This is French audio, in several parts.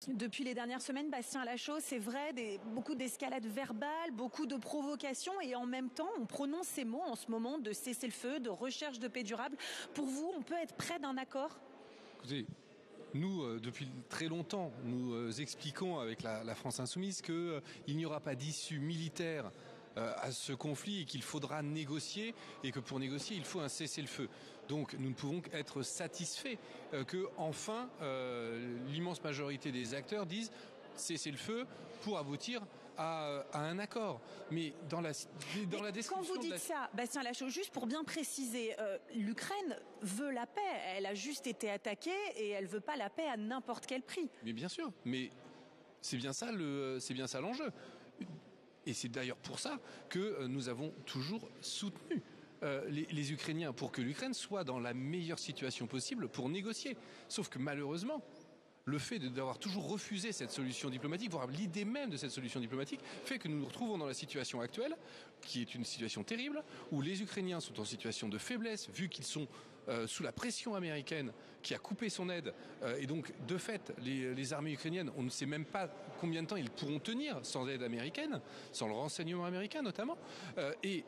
Depuis les dernières semaines, Bastien Lachaud, c'est vrai, beaucoup d'escalades verbales, beaucoup de provocations et en même temps, on prononce ces mots en ce moment de cessez-le-feu, de recherche de paix durable. Pour vous, on peut être près d'un accord ? Écoutez, nous, depuis très longtemps, nous expliquons avec la France Insoumise qu'il n'y aura pas d'issue militaire à ce conflit et qu'il faudra négocier et que pour négocier, il faut un cessez-le-feu. Donc nous ne pouvons qu'être satisfaits que enfin l'immense majorité des acteurs disent cessez-le-feu pour aboutir à un accord. Mais dans la description... Quand vous dites ça, Bastien Lachaud, juste pour bien préciser, l'Ukraine veut la paix. Elle a juste été attaquée et elle veut pas la paix à n'importe quel prix. Mais bien sûr, mais c'est bien ça l'enjeu. Et c'est d'ailleurs pour ça que nous avons toujours soutenu les Ukrainiens pour que l'Ukraine soit dans la meilleure situation possible pour négocier. Sauf que malheureusement, le fait d'avoir toujours refusé cette solution diplomatique, voire l'idée même de cette solution diplomatique, fait que nous nous retrouvons dans la situation actuelle, qui est une situation terrible, où les Ukrainiens sont en situation de faiblesse, vu qu'ils sont sous la pression américaine qui a coupé son aide. Et donc, de fait, les armées ukrainiennes, on ne sait même pas combien de temps ils pourront tenir sans aide américaine, sans le renseignement américain notamment. Et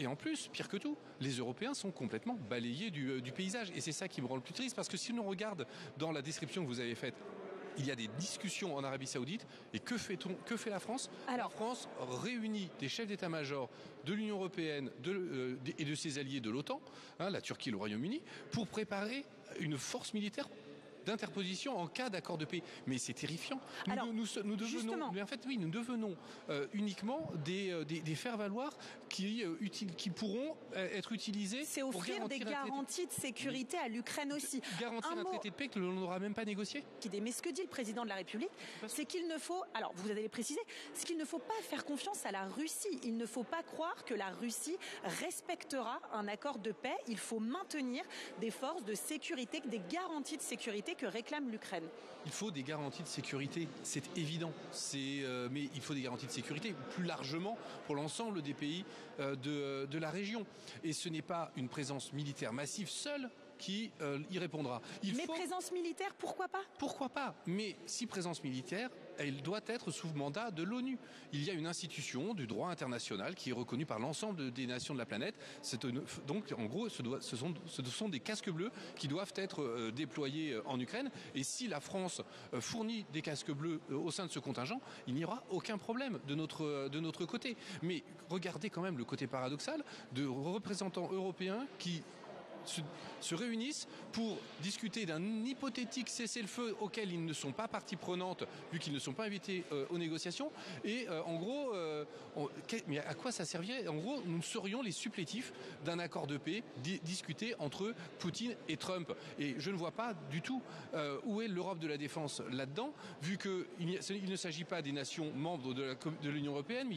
en plus, pire que tout, les Européens sont complètement balayés du paysage. Et c'est ça qui me rend le plus triste, parce que si l'on regarde dans la description que vous avez faite, il y a des discussions en Arabie Saoudite. Et que fait la France ? La France réunit des chefs d'état-major de l'Union européenne et de ses alliés de l'OTAN, la Turquie et le Royaume-Uni, pour préparer une force militaire d'interposition en cas d'accord de paix. Mais c'est terrifiant. Nous devenons uniquement des faire-valoir qui pourront être utilisés. C'est offrir des garanties de sécurité à l'Ukraine aussi. Garantir un traité de paix que l'on n'aura même pas négocié. Mais ce que dit le président de la République, c'est qu'il ne faut, alors vous allez préciser, c'est qu'il ne faut pas faire confiance à la Russie. Il ne faut pas croire que la Russie respectera un accord de paix. Il faut maintenir des forces de sécurité, des garanties de sécurité que réclame l'Ukraine. Il faut des garanties de sécurité, c'est évident. Mais il faut des garanties de sécurité plus largement pour l'ensemble des pays de la région. Et ce n'est pas une présence militaire massive seule qui y répondra. Présence militaire, pourquoi pas ? Pourquoi pas ? Mais si présence militaire, elle doit être sous mandat de l'ONU. Il y a une institution du droit international qui est reconnue par l'ensemble des nations de la planète. Donc, en gros, ce sont des casques bleus qui doivent être déployés en Ukraine. Et si la France fournit des casques bleus au sein de ce contingent, il n'y aura aucun problème de notre côté. Mais regardez quand même le côté paradoxal de représentants européens qui se réunissent pour discuter d'un hypothétique cessez-le-feu auquel ils ne sont pas partie prenante, vu qu'ils ne sont pas invités aux négociations. Et en gros, mais à quoi ça servirait ? En gros, nous serions les supplétifs d'un accord de paix discuté entre Poutine et Trump. Et je ne vois pas du tout où est l'Europe de la défense là-dedans, vu qu'il ne s'agit pas des nations membres de l'Union européenne, mais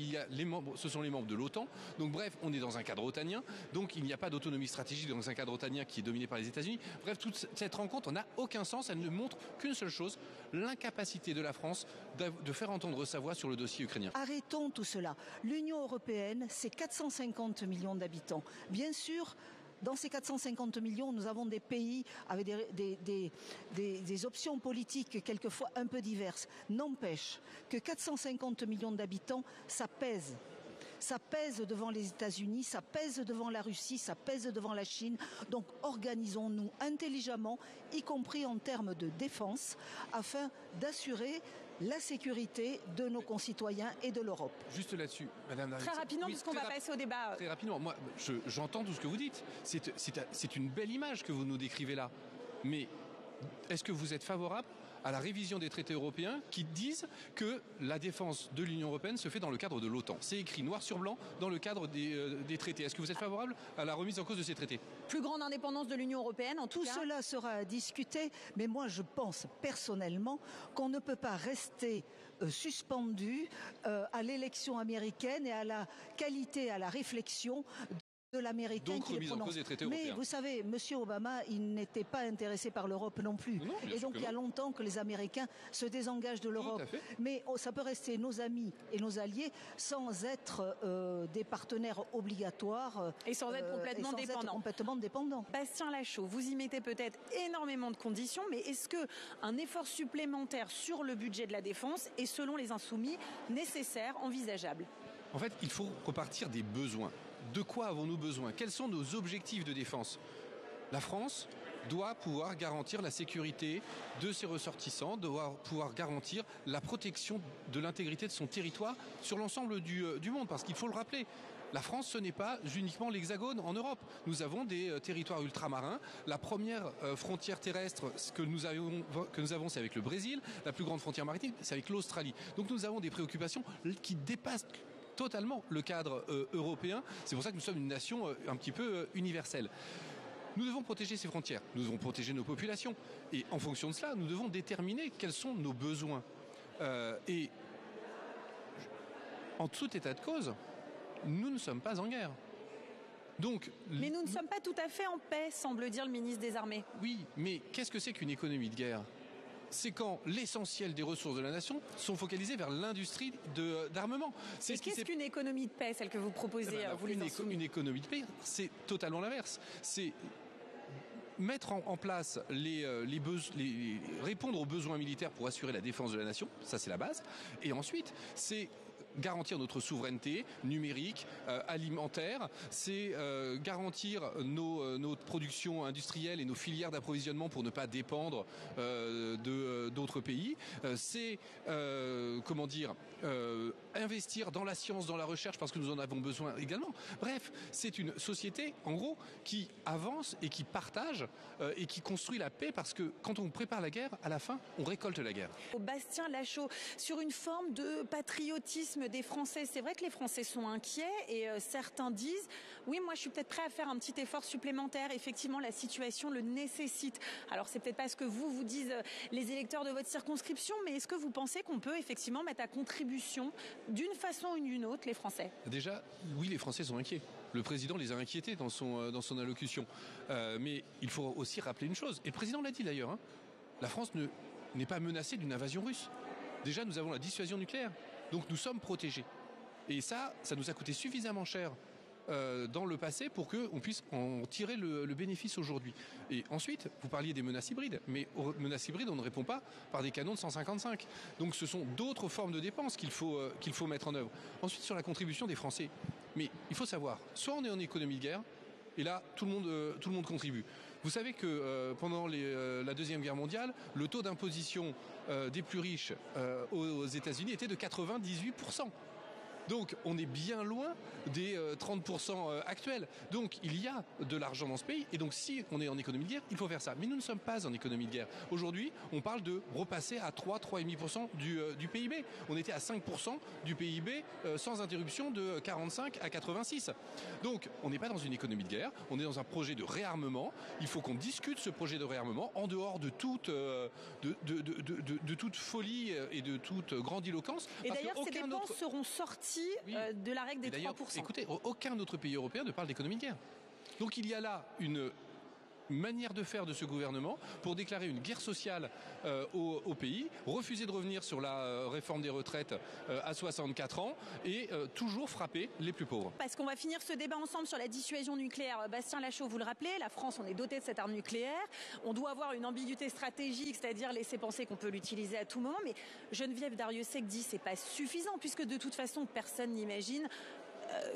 ce sont les membres de l'OTAN. Donc bref, on est dans un cadre otanien, donc il n'y a pas d'autonomie stratégique dans un cadre otanien qui est dominé par les États-Unis. Bref, toute cette rencontre n'a aucun sens. Elle ne montre qu'une seule chose, l'incapacité de la France de faire entendre sa voix sur le dossier ukrainien. Arrêtons tout cela. L'Union européenne, c'est 450 millions d'habitants. Bien sûr, dans ces 450 millions, nous avons des pays avec des options politiques quelquefois un peu diverses. N'empêche que 450 millions d'habitants, ça pèse. Ça pèse devant les États-Unis, ça pèse devant la Russie, ça pèse devant la Chine. Donc organisons-nous intelligemment, y compris en termes de défense, afin d'assurer la sécurité de nos concitoyens et de l'Europe. Juste là-dessus, Madame la Très rapidement, puisqu'on va passer au débat. Très rapidement. Moi, j'entends tout ce que vous dites. C'est une belle image que vous nous décrivez là. Mais est-ce que vous êtes favorable à la révision des traités européens qui disent que la défense de l'Union européenne se fait dans le cadre de l'OTAN? C'est écrit noir sur blanc dans le cadre des traités. Est-ce que vous êtes favorable à la remise en cause de ces traités? Plus grande indépendance de l'Union européenne, en tout cas. Tout cela sera discuté, mais moi je pense personnellement qu'on ne peut pas rester suspendu à l'élection américaine et à la qualité, à la réflexion de l'américain Donc qui les remise en prononce. cause des traités Mais européens. vous savez, M. Obama, il n'était pas intéressé par l'Europe non plus. Non, bien et sûr donc que il y a non. longtemps que les Américains se désengagent de l'Europe. à fait. Mais ça peut rester nos amis et nos alliés sans être des partenaires obligatoires. Et sans être complètement et sans être dépendants. complètement dépendants. Bastien Lachaud, vous y mettez peut-être énormément de conditions, mais est-ce qu'un effort supplémentaire sur le budget de la défense est, selon les Insoumis, nécessaire, envisageable? En fait, il faut repartir des besoins. De quoi avons-nous besoin? Quels sont nos objectifs de défense? La France doit pouvoir garantir la sécurité de ses ressortissants, doit pouvoir garantir la protection de l'intégrité de son territoire sur l'ensemble du monde. Parce qu'il faut le rappeler, la France, ce n'est pas uniquement l'Hexagone en Europe. Nous avons des territoires ultramarins. La première frontière terrestre que nous avons, c'est avec le Brésil. La plus grande frontière maritime, c'est avec l'Australie. Donc nous avons des préoccupations qui dépassent totalement le cadre européen. C'est pour ça que nous sommes une nation un petit peu universelle. Nous devons protéger ces frontières, nous devons protéger nos populations. Et en fonction de cela, nous devons déterminer quels sont nos besoins. Et en tout état de cause, nous ne sommes pas en guerre. Donc, mais nous ne sommes pas tout à fait en paix, semble dire le ministre des Armées. Oui, mais qu'est-ce que c'est qu'une économie de guerre? C'est quand l'essentiel des ressources de la nation sont focalisées vers l'industrie d'armement. Et qu'est-ce qu'une économie de paix, celle que vous proposez, vous les Insoumis? Une économie de paix, c'est totalement l'inverse. C'est mettre en place répondre aux besoins militaires pour assurer la défense de la nation, ça c'est la base. Et ensuite, c'est garantir notre souveraineté numérique, alimentaire, c'est garantir notre production industrielle et nos filières d'approvisionnement pour ne pas dépendre d'autres pays. C'est investir dans la science, dans la recherche parce que nous en avons besoin également. Bref, c'est une société en gros qui avance et qui partage et qui construit la paix parce que quand on prépare la guerre, à la fin, on récolte la guerre. Bastien Lachaud, sur une forme de patriotisme des Français, c'est vrai que les Français sont inquiets et certains disent oui, moi je suis peut-être prêt à faire un petit effort supplémentaire. Effectivement, la situation le nécessite. Alors c'est peut-être pas ce que vous disent les électeurs de votre circonscription, mais est-ce que vous pensez qu'on peut effectivement mettre à contribution d'une façon ou d'une autre les Français? Déjà, oui, les Français sont inquiets. Le président les a inquiétés dans son allocution. Mais il faut aussi rappeler une chose, et le président l'a dit d'ailleurs, hein, la France n'est pas menacée d'une invasion russe. Déjà, nous avons la dissuasion nucléaire, donc nous sommes protégés. Et ça nous a coûté suffisamment cher dans le passé pour qu'on puisse en tirer le bénéfice aujourd'hui. Et ensuite, vous parliez des menaces hybrides, mais aux menaces hybrides, on ne répond pas par des canons de 155. Donc ce sont d'autres formes de dépenses qu'il faut mettre en œuvre. Ensuite, sur la contribution des Français. Mais il faut savoir, soit on est en économie de guerre, et là, tout le monde contribue. Vous savez que pendant la Deuxième Guerre mondiale, le taux d'imposition des plus riches aux États-Unis était de 98%. Donc on est bien loin des 30% actuels. Donc il y a de l'argent dans ce pays. Et donc si on est en économie de guerre, il faut faire ça. Mais nous ne sommes pas en économie de guerre. Aujourd'hui, on parle de repasser à 3,5% du PIB. On était à 5% du PIB sans interruption de 45 à 86. Donc on n'est pas dans une économie de guerre. On est dans un projet de réarmement. Il faut qu'on discute ce projet de réarmement en dehors de toute folie et de toute grandiloquence. Et d'ailleurs, ces dépenses seront sorties de la règle des 3%. Écoutez, aucun autre pays européen ne parle d'économie de guerre. Donc il y a là une manière de faire de ce gouvernement pour déclarer une guerre sociale au pays, refuser de revenir sur la réforme des retraites à 64 ans et toujours frapper les plus pauvres. Parce qu'on va finir ce débat ensemble sur la dissuasion nucléaire. Bastien Lachaud, vous le rappelez, la France, on est doté de cette arme nucléaire. On doit avoir une ambiguïté stratégique, c'est-à-dire laisser penser qu'on peut l'utiliser à tout moment. Mais Geneviève Darrieussecq dit que c'est pas suffisant puisque de toute façon, personne n'imagine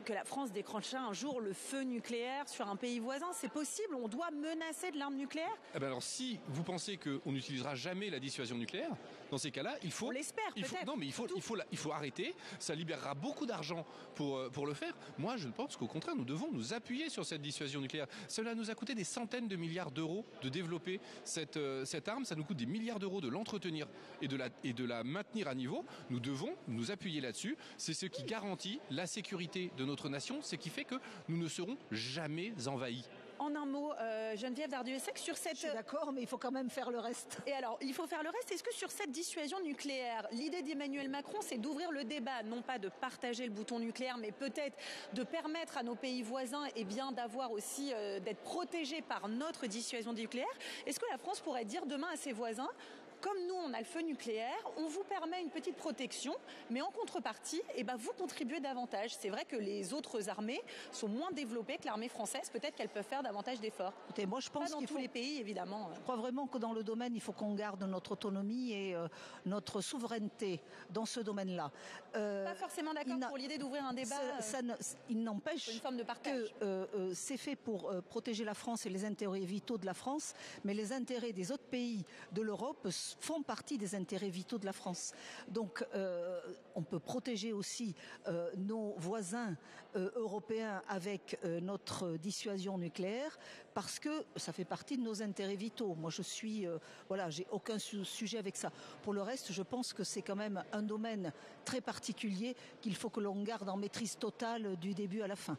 que la France déclenchera un jour le feu nucléaire sur un pays voisin. C'est possible, on doit menacer de l'arme nucléaire. Alors si vous pensez qu'on n'utilisera jamais la dissuasion nucléaire, dans ces cas-là, il faut... On l'espère peut-être. Non mais il faut arrêter, ça libérera beaucoup d'argent pour le faire. Moi je pense qu'au contraire, nous devons nous appuyer sur cette dissuasion nucléaire. Cela nous a coûté des centaines de milliards d'euros de développer cette arme, ça nous coûte des milliards d'euros de l'entretenir et de la maintenir à niveau. Nous devons nous appuyer là-dessus, c'est ce qui garantit la sécurité de notre nation, ce qui fait que nous ne serons jamais envahis. En un mot, Geneviève Dardieussecq, sur cette... Je suis d'accord, mais il faut quand même faire le reste. Et alors, il faut faire le reste. Est-ce que sur cette dissuasion nucléaire, l'idée d'Emmanuel Macron, c'est d'ouvrir le débat, non pas de partager le bouton nucléaire, mais peut-être de permettre à nos pays voisins d'avoir aussi, d'être protégés par notre dissuasion nucléaire? Est-ce que la France pourrait dire demain à ses voisins, comme nous, on a le feu nucléaire, on vous permet une petite protection, mais en contrepartie, vous contribuez davantage. C'est vrai que les autres armées sont moins développées que l'armée française. Peut-être qu'elles peuvent faire davantage d'efforts. Écoutez, moi, je pense pas dans tous les pays, évidemment. Je crois vraiment que dans le domaine, il faut qu'on garde notre autonomie et notre souveraineté dans ce domaine-là. Pas forcément d'accord pour l'idée d'ouvrir un débat. Il n'empêche une forme de partage. Que c'est fait pour protéger la France et les intérêts vitaux de la France, mais les intérêts des autres pays de l'Europe font partie des intérêts vitaux de la France. Donc on peut protéger aussi nos voisins européens avec notre dissuasion nucléaire parce que ça fait partie de nos intérêts vitaux. Moi je suis, j'ai aucun sujet avec ça. Pour le reste, je pense que c'est quand même un domaine très particulier qu'il faut que l'on garde en maîtrise totale du début à la fin.